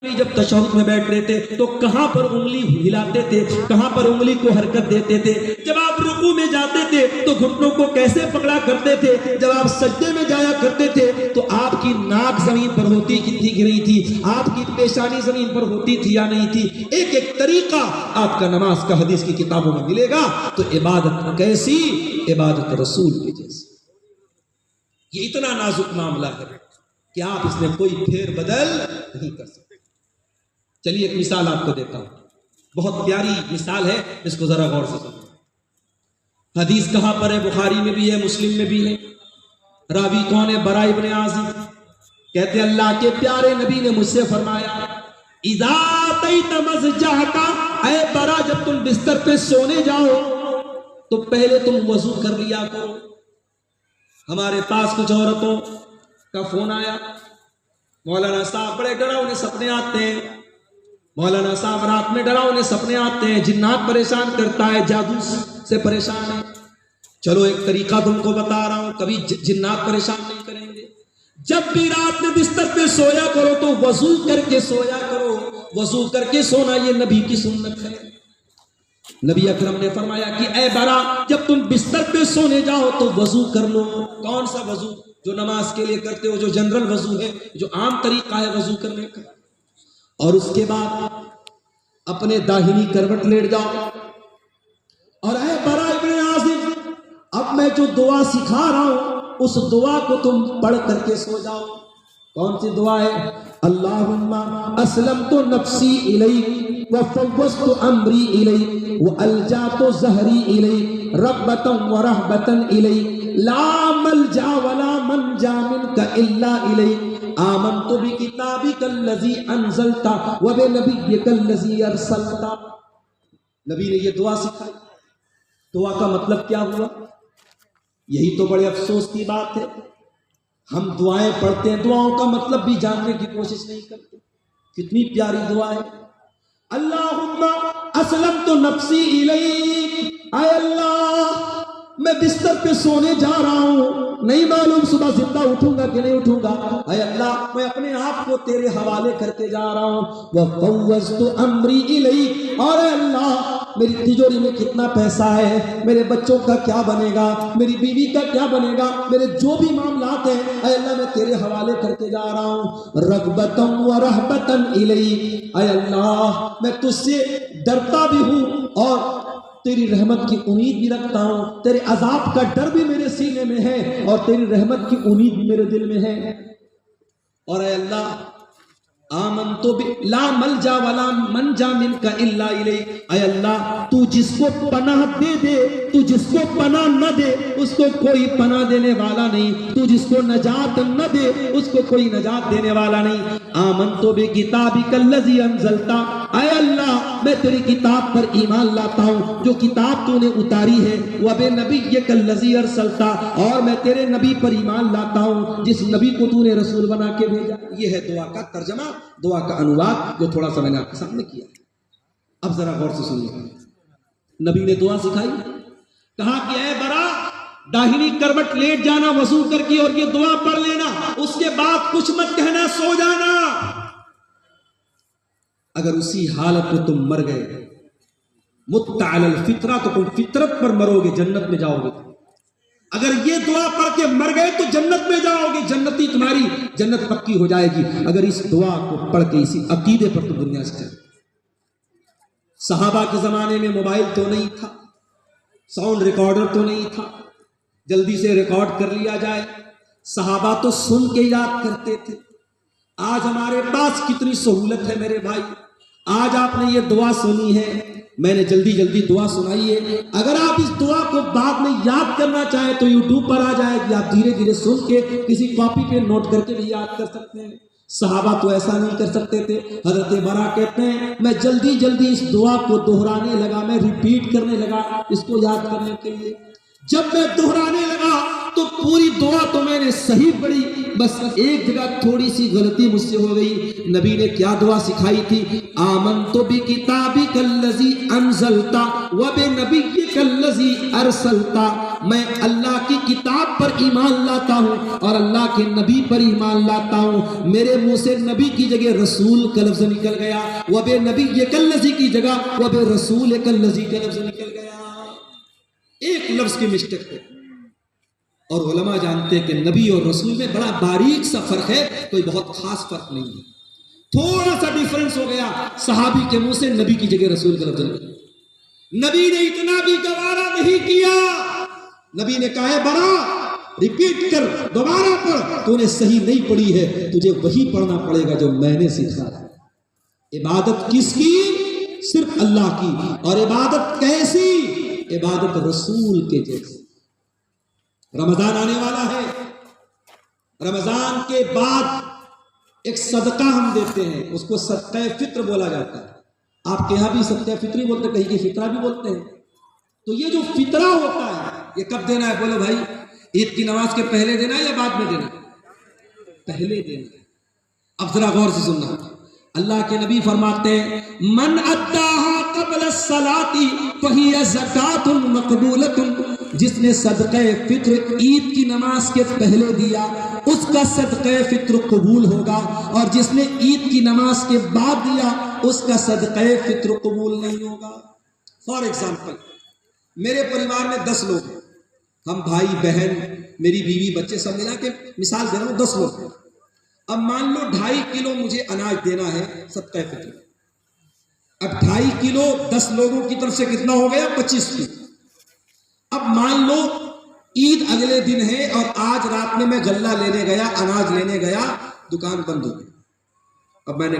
جب تشہد میں بیٹھ رہے تھے تو کہاں پر انگلی ہلاتے تھے، کہاں پر انگلی کو حرکت دیتے تھے؟ جب آپ رکوع میں جاتے تھے تو گھٹنوں کو کیسے پکڑا کرتے تھے؟ جب آپ سجدے میں جایا کرتے تھے تو آپ کی ناک زمین پر ہوتی تھی کہ نہیں تھی؟ آپ کی پیشانی زمین پر ہوتی تھی یا نہیں تھی؟ ایک ایک طریقہ آپ کا نماز کا حدیث کی کتابوں میں ملے گا۔ تو عبادت کیسی؟ عبادت رسول کے جیسی۔ یہ اتنا نازک معاملہ ہے کہ آپ اس میں کوئی پھیر بدل نہیں کر سکتے۔ چلیے ایک مثال آپ کو دیتا ہوں، بہت پیاری مثال ہے، اس کو ذرا غور سے سنیں۔ حدیث کہاں پر ہے؟ بخاری میں بھی ہے، مسلم میں بھی ہے۔ راوی کون ہے؟ برا ابن عازب کہتے ہیں اللہ کے پیارے نبی نے مجھ سے فرمایا اذا اتیت مضجعک، اے برا جب تم بستر پہ سونے جاؤ تو پہلے تم وضو کر لیا کرو۔ ہمارے پاس کچھ عورتوں کا فون آیا، مولانا صاحب بڑے ڈراؤنے سپنے آتے ہیں، مولانا صاحب رات میں ڈراؤنے سپنے آتے ہیں، جنات پریشان کرتا ہے، جادو سے پریشان ہے۔ چلو ایک طریقہ تم کو بتا رہا ہوں، کبھی جنات پریشان نہیں کریں گے۔ جب بھی رات میں بستر پہ سویا کرو تو وضو کر کے سویا کرو۔ وضو کر کے سونا یہ نبی کی سنت ہے۔ نبی اکرم نے فرمایا کہ اے برا جب تم بستر پہ سونے جاؤ تو وضو کر لو۔ کون سا وضو؟ جو نماز کے لیے کرتے ہو، جو جنرل وضو ہے، جو عام طریقہ ہے وضو کرنے کا۔ اور اس کے بعد اپنے داہنی کروٹ لیٹ جاؤ اور اے برا ابن عازب اب میں جو دعا سکھا رہا ہوں اس دعا کو تم پڑھ کر کے سو جاؤ۔ کون سی دعا ہے؟ اللہم اسلمت نفسی الیک وفوضت امری الیک والجات ظہری الیک رغبتا ورہبتا الیک لا ملجا ولا منجا منک الا الیک آمنت بکتابک الذی انزلت وبنبیک الذی ارسلت۔ نبی نے یہ دعا سکھائی۔ دعا کا مطلب کیا ہوا؟ یہی تو بڑے افسوس کی بات ہے، ہم دعائیں پڑھتے ہیں، دعاؤں کا مطلب بھی جاننے کی کوشش نہیں کرتے۔ کتنی پیاری دعا ہے، اللہم اسلمت نفسی الیک، اے اللہ میں بستر پہ سونے جا رہا ہوں، نہیں معلوم صبح زندہ اٹھوں گا کہ نہیں اٹھوں گا، اے اللہ میں اپنے آپ کو تیرے حوالے کرتے جا رہا ہوں۔ وَفَوَّضْتُ أَمْرِي إِلَيْكَ، اور اے اللہ میری تجوری میں کتنا پیسہ ہے، میرے بچوں کا کیا بنے گا، میری بیوی کا کیا بنے گا، میرے جو بھی معاملات ہیں اے اللہ میں تیرے حوالے کرتے جا رہا ہوں۔ رغبتاً ورہبتاً الیک، اے اللہ میں تجھ سے ڈرتا بھی ہوں اور تیری رحمت کی امید بھی رکھتا ہوں، تیرے عذاب کا ڈر بھی میرے سینے میں ہے اور تیری رحمت کی امید بھی میرے دل میں ہے۔ اور اے اللہ آمنت لا ملجا ولا منجا منک الا الیک، اے اللہ تو جس کو پناہ دے دے، تو جس کو پناہ نہ دے اس کو کوئی پناہ دینے والا نہیں، تو جس کو نجات نہ دے اس کو کوئی نجات دینے والا نہیں۔ آمنت بکتابک الذی انزلت، اے اللہ میں تیری کتاب پر ایمان لاتا ہوں جو کتاب تو نے اتاری ہے، وبنبیک الذی ارسلت، اور میں تیرے نبی پر ایمان لاتا ہوں جس نبی کو تو نے رسول بنا کے بھیجا۔ یہ ہے دعا کا ترجمہ، دعا کا انواد جو تھوڑا سا میں نے آپ کے سامنے کیا۔ اب ذرا غور سے سنیے، نبی نے دعا سکھائی، کہا کہ اے برا داہنی کروٹ لیٹ جانا وضو کر کے اور یہ دعا پڑھ لینا، اس کے بعد کچھ مت کہنا، سو جانا۔ اگر اسی حالت میں تم مر گئے مت علی الفطرہ تو تم فطرت پر مرو گے، جنت میں جاؤ گے۔ اگر یہ دعا پڑھ کے مر گئے تو جنت میں جاؤ گے، جنتی تمہاری جنت پکی ہو جائے گی اگر اس دعا کو پڑھ کے اسی عقیدے پر تو دنیا سے چلے۔ صحابہ کے زمانے میں موبائل تو نہیں تھا، ساؤنڈ ریکارڈر تو نہیں تھا جلدی سے ریکارڈ کر لیا جائے، صحابہ تو سن کے یاد کرتے تھے۔ آج ہمارے پاس کتنی سہولت ہے میرے بھائی، آج آپ نے یہ دعا سنی ہے، میں نے جلدی جلدی دعا سنائی ہے، اگر آپ اس دعا کو بعد میں یاد کرنا چاہیں تو یوٹیوب پر آ جائے گی، آپ دھیرے دھیرے سن کے کسی کاپی پہ نوٹ کر کے بھی یاد کر سکتے ہیں۔ صحابہ تو ایسا نہیں کر سکتے تھے۔ حضرت برا کہتے ہیں میں جلدی جلدی اس دعا کو دہرانے لگا، میں ریپیٹ کرنے لگا اس کو یاد کرنے کے لیے۔ جب میں دہرانے لگا تو پوری دعا تو میں نے صحیح پڑھی بس ایک جگہ تھوڑی سی غلطی مجھ سے ہو گئی. نبی نے کیا دعا سکھائی تھی؟ آمنت بکتابک الذی انزلت وبنبیک الذی ارسلت. میں اللہ کی کتاب پر ایمان لاتا ہوں اور اللہ کے نبی پر ایمان لاتا ہوں. میرے منہ سے نبی کی جگہ رسول کا لفظ نکل گیا, وبنبیک الذی کی جگہ وبرسولک الذی کا لفظ نکل گیا. ایک لفظ کی مسٹیک ہے. اور علماء جانتے ہیں کہ نبی اور رسول میں بڑا باریک سا فرق ہے, کوئی بہت خاص فرق نہیں ہے. تھوڑا سا ڈیفرنس ہو گیا, صحابی کے منہ سے نبی کی جگہ رسول کا لفظ نکلا. نبی نے اتنا بھی گوارا نہیں کیا. نبی نے کہا ہے بڑا ریپیٹ کر, دوبارہ پڑھ, تو نے صحیح نہیں پڑھی ہے, تجھے وہی پڑھنا پڑے گا جو میں نے سکھایا. عبادت کس کی؟ صرف اللہ کی. اور عبادت کیسی؟ عبادت رسول کے جیسی. رمضان آنے والا ہے. رمضان کے بعد ایک صدقہ ہم دیتے ہیں, اس کو صدقہ فطر بولا جاتا ہے. آپ کے یہاں بھی صدقہ فطری بولتے ہیں, کہیں کی فطرہ بھی بولتے ہیں. تو یہ جو فطرہ ہوتا ہے یہ کب دینا ہے؟ بولو بھائی, عید کی نماز کے پہلے دینا ہے یا بعد میں دینا ہے؟ پہلے دینا ہے. اب ذرا غور سے سننا. اللہ کے نبی فرماتے ہیں من اداہا قبل الصلاۃ فہی زکات مقبولۃ. جس نے صدقہ فطر عید کی نماز کے پہلے دیا اس کا صدقہ فطر قبول ہوگا, اور جس نے عید کی نماز کے بعد دیا اس کا صدقہ فطر قبول نہیں ہوگا. فار ایگزامپل, میرے پریوار میں 10 لوگ ہیں, ہم بھائی بہن میری بیوی بچے سب ملا کے مثال دے رہا ہوں 10 لوگ ہیں. اب مان لو 2.5 کلو مجھے اناج دینا ہے صدقہ فطر. اب 2.5 کلو 10 لوگوں کی طرف سے کتنا ہو گیا؟ 25 کلو. اب مان لو عید اگلے دن ہے اور آج رات میں غلہ لینے گیا, اناج لینے گیا, دکان بند ہو گئی. اب میں نے